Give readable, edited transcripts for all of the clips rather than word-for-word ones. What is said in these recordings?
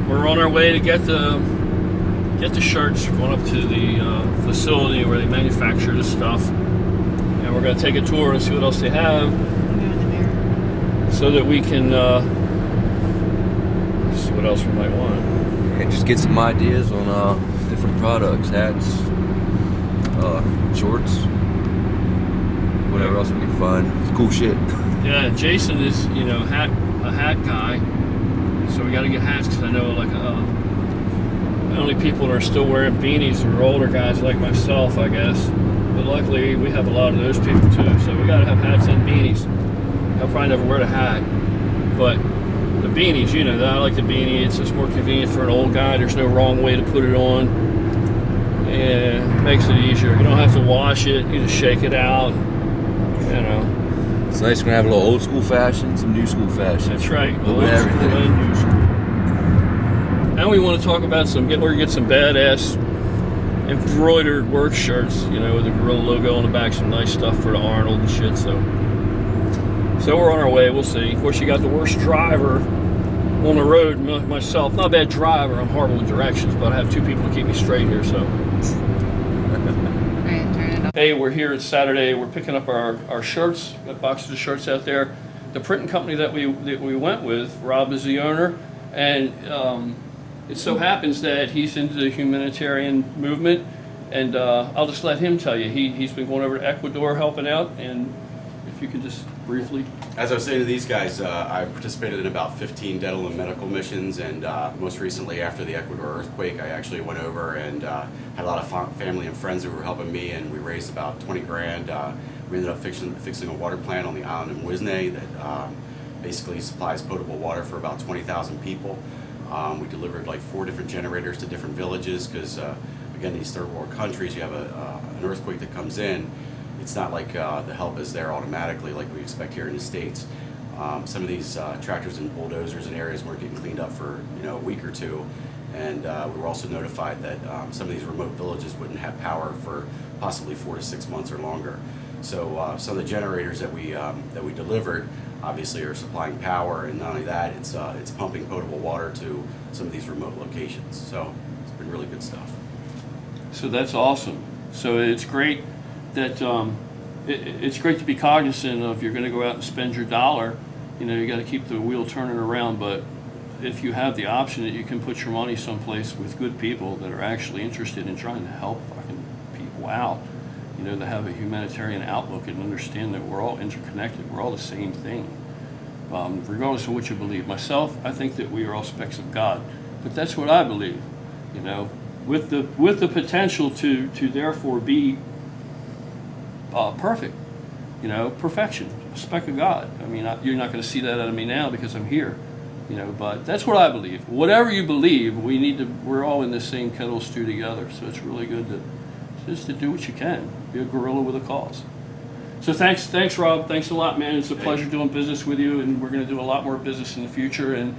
we're on our way to get the shirts. We're going up to the facility where they manufacture this stuff, and we're going to take a tour and see what else they have, so that we can see what else we might want. And just get some ideas on different products, hats, shorts, whatever else we can find. It's cool shit. Yeah, Jason is, a hat guy, so we got to get hats, because I know the only people that are still wearing beanies are older guys like myself, I guess. But luckily we have a lot of those people too, so we got to have hats and beanies. I'll probably never wear the hat, but the beanies, I like the beanie. It's just more convenient for an old guy. There's no wrong way to put it on, and it makes it easier. You don't have to wash it. You just shake it out. It's nice when we have a little old school fashion, some new school fashion. That's right. A little bit of everything. And new school. Now we want to talk about get some badass embroidered work shirts, with the Gorilla logo on the back, some nice stuff for the Arnold and shit. So we're on our way. We'll see. Of course, you got the worst driver on the road, myself. Not a bad driver. I'm horrible with directions, but I have two people to keep me straight here. So. Hey, we're here. It's Saturday. We're picking up our shirts. Got boxes of shirts out there. The printing company that we went with, Rob is the owner, and it so happens that he's into the Humanitarian Movement, and I'll just let him tell you. He's been going over to Ecuador helping out, and if you could just briefly. As I was saying to these guys, I participated in about 15 dental and medical missions, and most recently after the Ecuador earthquake, I actually went over and had a lot of family and friends who were helping me, and we raised about 20 grand. We ended up fixing a water plant on the island of Muisne that basically supplies potable water for about 20,000 people. We delivered like 4 different generators to different villages, because again, these third world countries, you have an earthquake that comes in. It's not like the help is there automatically like we expect here in the States. Some of these tractors and bulldozers in areas weren't getting cleaned up for a week or two, and we were also notified that some of these remote villages wouldn't have power for possibly 4 to 6 months or longer. So some of the generators that we delivered obviously are supplying power, and not only that, it's pumping potable water to some of these remote locations. So it's been really good stuff. So that's awesome. So it's great that it's great to be cognizant of, if you're going to go out and spend your dollar, you got to keep the wheel turning around. But if you have the option that you can put your money someplace with good people that are actually interested in trying to help fucking people out, that have a humanitarian outlook and understand that we're all interconnected, we're all the same thing, regardless of what you believe. Myself, I think that we are all specks of God, but that's what I believe, with the potential to therefore be perfect, perfection, a speck of God. I mean, you're not going to see that out of me now because I'm here, but that's what I believe. Whatever you believe, we're all in the same kettle stew together. So it's really good to do what you can, be a gorilla with a cause. So thanks Rob, thanks a lot, man. It's a pleasure doing business with you, and we're going to do a lot more business in the future, and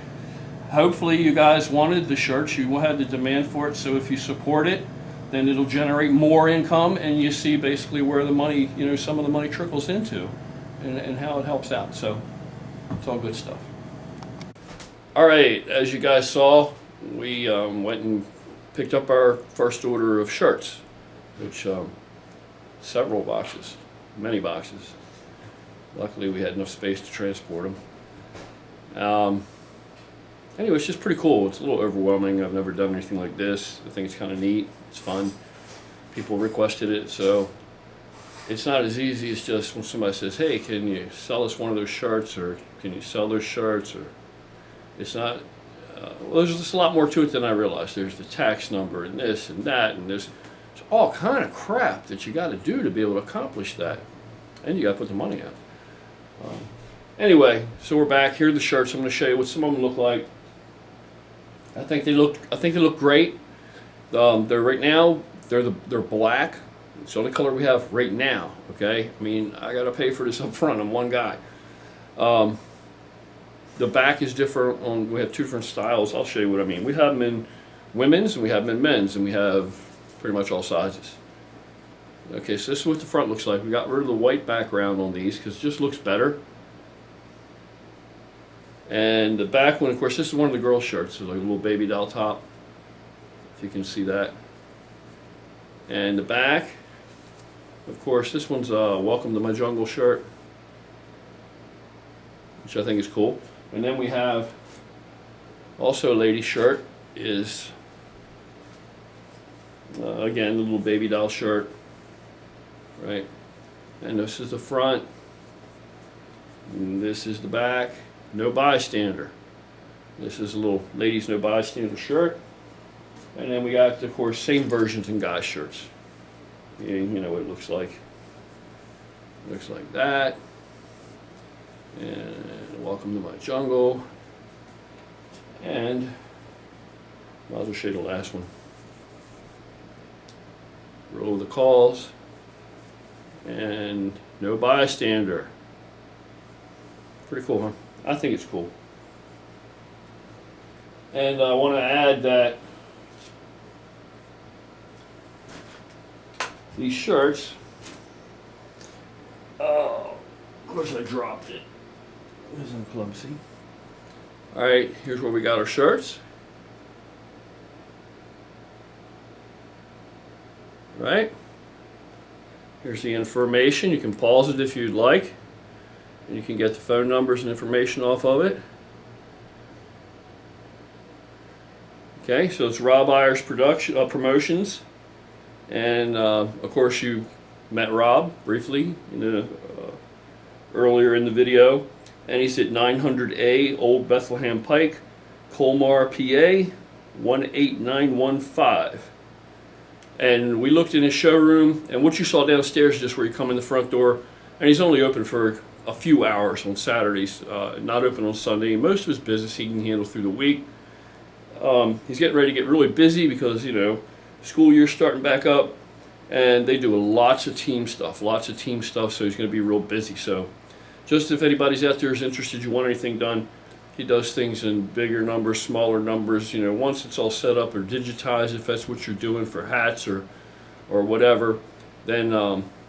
hopefully you guys wanted the shirts, you had the demand for it, so if you support it, then it'll generate more income, and you see basically where the money, some of the money trickles into, and how it helps out. So it's all good stuff. All right, as you guys saw, we went and picked up our first order of shirts, which several boxes, many boxes. Luckily we had enough space to transport them. Anyway, it's just pretty cool. It's a little overwhelming. I've never done anything like this. I think it's kind of neat. It's fun. People requested it, so it's not as easy as just when somebody says, hey, can you sell us one of those shirts, or can you sell those shirts, or it's not, well, there's just a lot more to it than I realized. There's the tax number and this and that, and there's all kind of crap that you got to do to be able to accomplish that, and you got to put the money out. Anyway, so we're back. Here are the shirts. I'm going to show you what some of them look like. I think they look great. They're right now. They're black. It's the only color we have right now. Okay. I mean, I got to pay for this up front. I'm one guy. The back is different. We have 2 different styles. I'll show you what I mean. We have them in women's and we have them in men's, and we have pretty much all sizes. Okay, so this is what the front looks like. We got rid of the white background on these because it just looks better. And the back one, of course, this is one of the girls' shirts. It's like a little baby doll top, if you can see that. And the back, of course, this one's a Welcome to My Jungle shirt, which I think is cool. And then we have also a lady shirt is, again, the little baby doll shirt, right? And this is the front, and this is the back. No bystander. This is a little ladies no bystander shirt. And then we got, of course, same versions in guys' shirts. You know what it looks like. It looks like that. And Welcome to My Jungle. And might as well show you the last one. Roll the calls. And no bystander. Pretty cool, huh? I think it's cool. And I want to add that these shirts, oh, of course I dropped it. Because I'm clumsy. Alright, here's where we got our shirts. Right? Here's the information. You can pause it if you'd like. And you can get the phone numbers and information off of it. Okay, so it's Rob Ayers Promotions. And of course you met Rob briefly earlier in the video. And he's at 900A Old Bethlehem Pike, Colmar, PA 18915. And we looked in his showroom, and what you saw downstairs is just where you come in the front door. And he's only open for a few hours on Saturdays, not open on Sunday. Most of his business he can handle through the week. He's getting ready to get really busy because, you know, school year's starting back up, and they do lots of team stuff, so he's going to be real busy. So just if anybody's out there is interested, you want anything done, he does things in bigger numbers, smaller numbers. You know, once it's all set up or digitized, if that's what you're doing for hats or whatever, then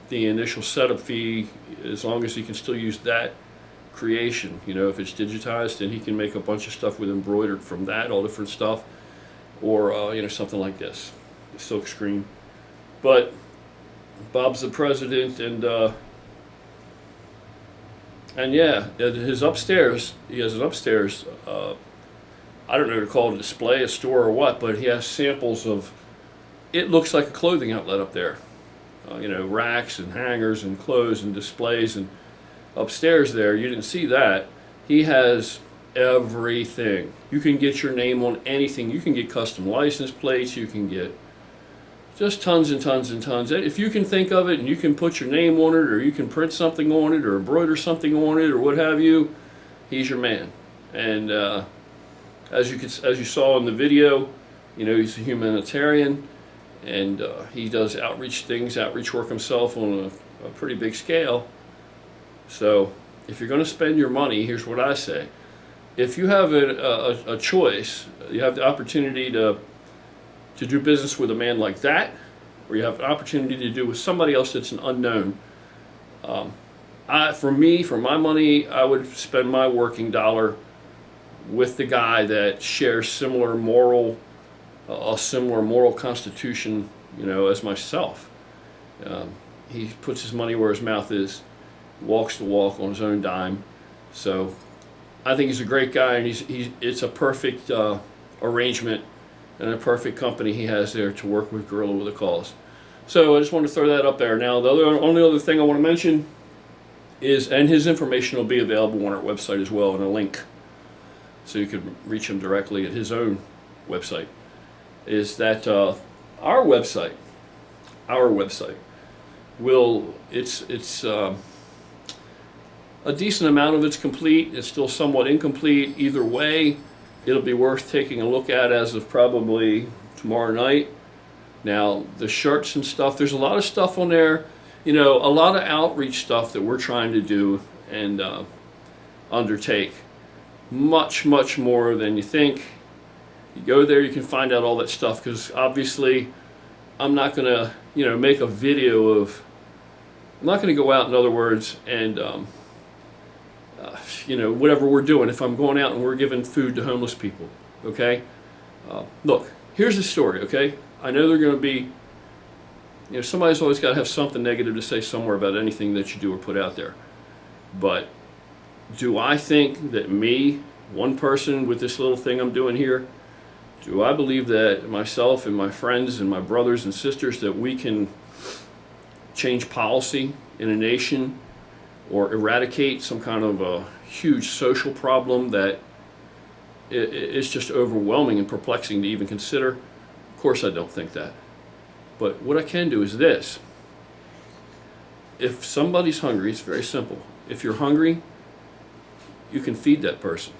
the initial setup fee, as long as he can still use that creation, you know, if it's digitized, then he can make a bunch of stuff with embroidered from that, all different stuff, or you know, something like this, the silk screen. But Bob's the president, and yeah, his upstairs, he has an upstairs, I don't know to call it a display, a store or what, but he has samples of, it looks like a clothing outlet up there. You know, racks and hangers and clothes and displays. And upstairs there, you didn't see that. He has everything. You can get your name on anything. You can get custom license plates. You can get just tons and tons and tons. If you can think of it and you can put your name on it, or you can print something on it, or embroider something on it, or what have you, he's your man. And as you saw in the video, you know, he's a humanitarian. And he does outreach work himself on a pretty big scale. So if you're going to spend your money, here's what I say. If you have a choice, you have the opportunity to do business with a man like that, or you have an opportunity to do with somebody else that's an unknown. For my money, I would spend my working dollar with the guy that shares a similar moral constitution, you know, as myself. He puts his money where his mouth is, walks the walk on his own dime. So I think he's a great guy, and it's a perfect arrangement and a perfect company he has there to work with Gorilla with the Cause. So I just want to throw that up there. Now, the only other thing I want to mention is, and his information will be available on our website as well in a link, so you can reach him directly at his own website, is that our website will, it's a decent amount of it's complete. It's still somewhat incomplete. Either way, it'll be worth taking a look at as of probably tomorrow night. Now, the shirts and stuff, there's a lot of stuff on there, you know, a lot of outreach stuff that we're trying to do and undertake. Much, much more than you think. You go there, you can find out all that stuff, because obviously I'm not going to, you know, make a video of, I'm not going to go out, in other words, and whatever we're doing, if I'm going out and we're giving food to homeless people, okay? Look, here's the story, okay? I know they're going to be, somebody's always got to have something negative to say somewhere about anything that you do or put out there. But do I think that me, one person with this little thing I'm doing here, do I believe that myself and my friends and my brothers and sisters, that we can change policy in a nation or eradicate some kind of a huge social problem that is just overwhelming and perplexing to even consider? Of course I don't think that. But what I can do is this. If somebody's hungry, it's very simple. If you're hungry, you can feed that person.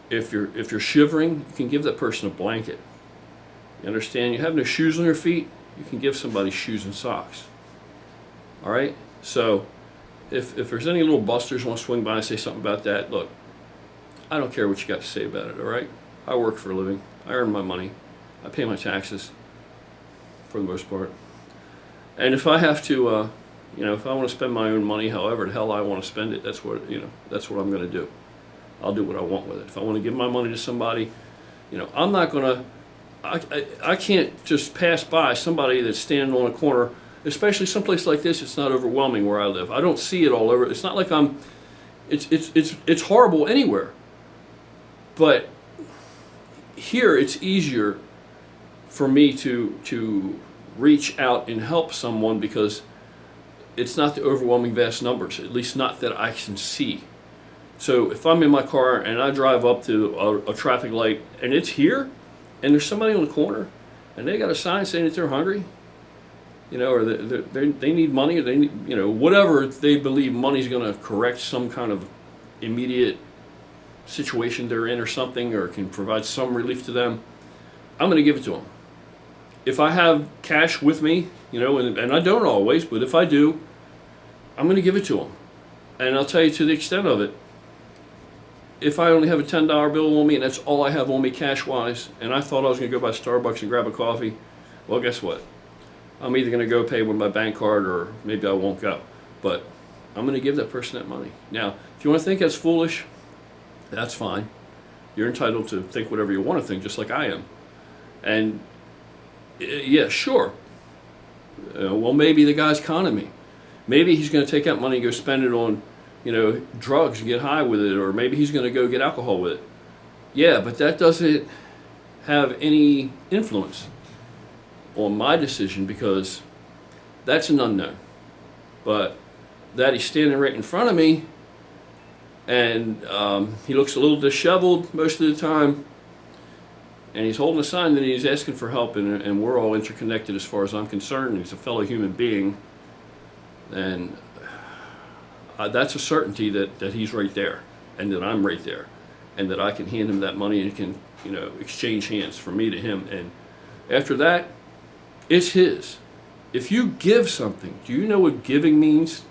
If you're shivering, you can give that person a blanket. You understand? You have no shoes on your feet, you can give somebody shoes and socks. All right? So if there's any little busters who want to swing by and say something about that, look, I don't care what you got to say about it, all right? I work for a living. I earn my money. I pay my taxes for the most part. And if I have to, if I want to spend my own money however the hell I want to spend it, that's what I'm going to do. I'll do what I want with it. If I want to give my money to somebody, I'm not going to, I can't just pass by somebody that's standing on a corner, especially someplace like this. It's not overwhelming where I live. I don't see it all over. It's not like it's horrible anywhere. But here it's easier for me to reach out and help someone because it's not the overwhelming vast numbers, at least not that I can see. So if I'm in my car and I drive up to a traffic light and it's here and there's somebody on the corner and they got a sign saying that they're hungry, or they need money, or they need, whatever they believe money's going to correct some kind of immediate situation they're in or something, or can provide some relief to them, I'm going to give it to them. If I have cash with me, and I don't always, but if I do, I'm going to give it to them. And I'll tell you, to the extent of it, if I only have a $10 bill on me and that's all I have on me cash-wise, and I thought I was going to go by Starbucks and grab a coffee, well, guess what? I'm either going to go pay with my bank card or maybe I won't go. But I'm going to give that person that money. Now, if you want to think that's foolish, that's fine. You're entitled to think whatever you want to think, just like I am. And yeah, sure. Well, maybe the guy's conning me. Maybe he's going to take out money and go spend it on, drugs and get high with it, or maybe he's going to go get alcohol with it. Yeah, but that doesn't have any influence on my decision because that's an unknown. But that he's standing right in front of me and he looks a little disheveled most of the time, and he's holding a sign that he's asking for help, and we're all interconnected as far as I'm concerned. He's a fellow human being, and that's a certainty that he's right there, and that I'm right there, and that I can hand him that money and can exchange hands from me to him. And after that, it's his. If you give something, do you know what giving means?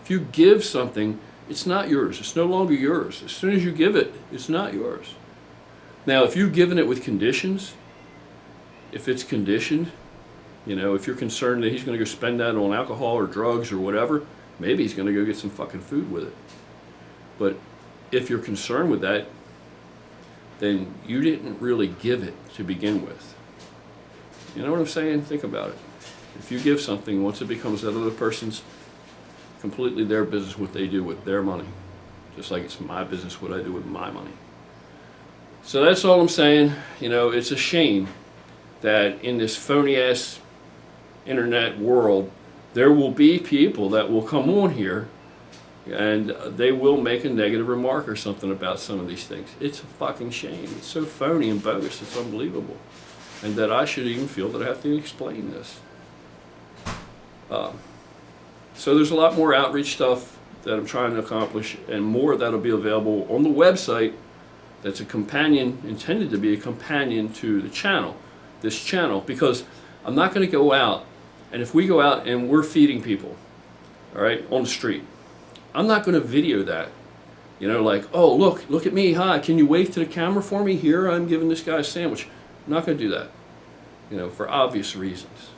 If you give something, it's not yours. It's no longer yours. As soon as you give it, it's not yours. Now, if you've given it with conditions, if it's conditioned, if you're concerned that he's going to go spend that on alcohol or drugs or whatever, maybe he's going to go get some fucking food with it. But if you're concerned with that, then you didn't really give it to begin with. You know what I'm saying? Think about it. If you give something, once it becomes that other person's, completely their business what they do with their money. Just like it's my business what I do with my money. So that's all I'm saying. It's a shame that in this phony-ass internet world, there will be people that will come on here and they will make a negative remark or something about some of these things. It's a fucking shame. It's so phony and bogus, it's unbelievable. And that I should even feel that I have to explain this. So there's a lot more outreach stuff that I'm trying to accomplish, and more that'll be available on the website. That's a companion, intended to be a companion to the channel, this channel, because I'm not going to go out, and if we go out and we're feeding people, all right, on the street, I'm not going to video that, like, oh, look at me, hi, can you wave to the camera for me? Here, I'm giving this guy a sandwich. I'm not going to do that, for obvious reasons.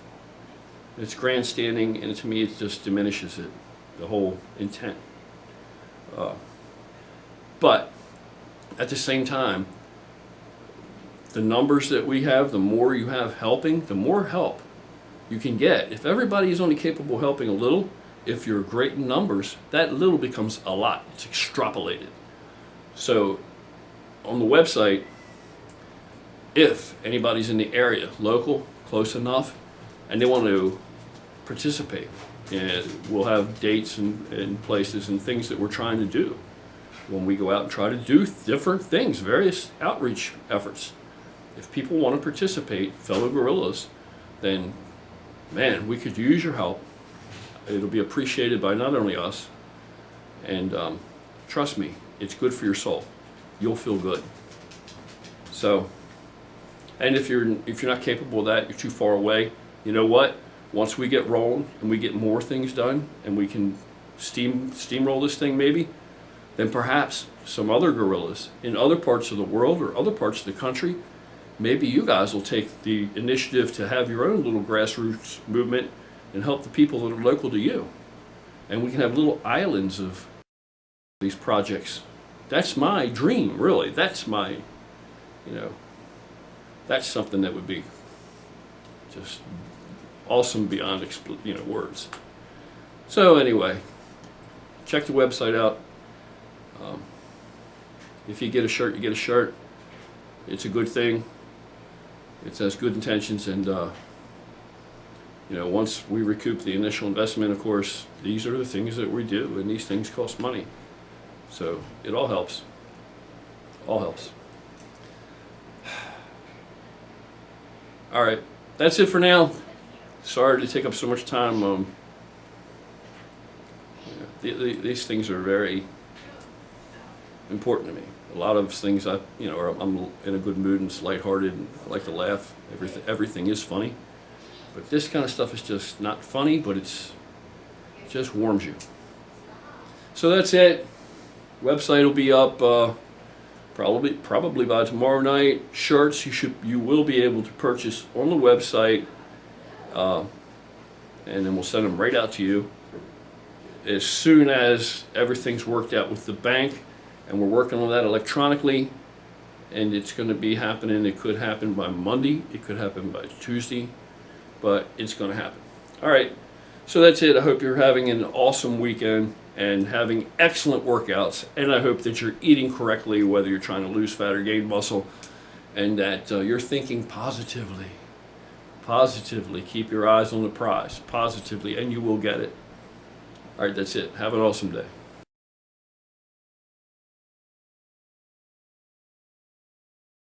It's grandstanding, and to me, it just diminishes it, the whole intent. But at the same time, the numbers that we have, the more you have helping, the more help you can get. If everybody is only capable of helping a little, if you're great in numbers, that little becomes a lot. It's extrapolated. So on the website, if anybody's in the area, local, close enough, and they want to participate, and we'll have dates and places and things that we're trying to do when we go out and try to do different things, various outreach efforts. If people want to participate, fellow gorillas, then man, we could use your help. It'll be appreciated by not only us, and trust me, it's good for your soul. You'll feel good. So, and if you're not capable of that, you're too far away, you know what? Once we get rolling and we get more things done and we can steamroll this thing maybe, then perhaps some other gorillas in other parts of the world or other parts of the country, maybe you guys will take the initiative to have your own little grassroots movement and help the people that are local to you. And we can have little islands of these projects. That's my dream, really. That's my, that's something that would be just awesome beyond words. So anyway, check the website out. If you get a shirt, you get a shirt. It's a good thing. It has good intentions, and once we recoup the initial investment, of course, these are the things that we do, and these things cost money. So it all helps. All helps. All right, that's it for now. Sorry to take up so much time. These things are very important to me. A lot of things I'm in a good mood and it's lighthearted and I like to laugh. Everything is funny, but this kind of stuff is just not funny, but it just warms you. So that's it. Website will be up probably by tomorrow night. Shirts you will be able to purchase on the website, and then we'll send them right out to you as soon as everything's worked out with the bank. And we're working on that electronically, and it's going to be happening. It could happen by Monday. It could happen by Tuesday, but it's going to happen. All right, so that's it. I hope you're having an awesome weekend and having excellent workouts, and I hope that you're eating correctly, whether you're trying to lose fat or gain muscle, and that you're thinking positively. Positively. Keep your eyes on the prize. Positively, and you will get it. All right, that's it. Have an awesome day.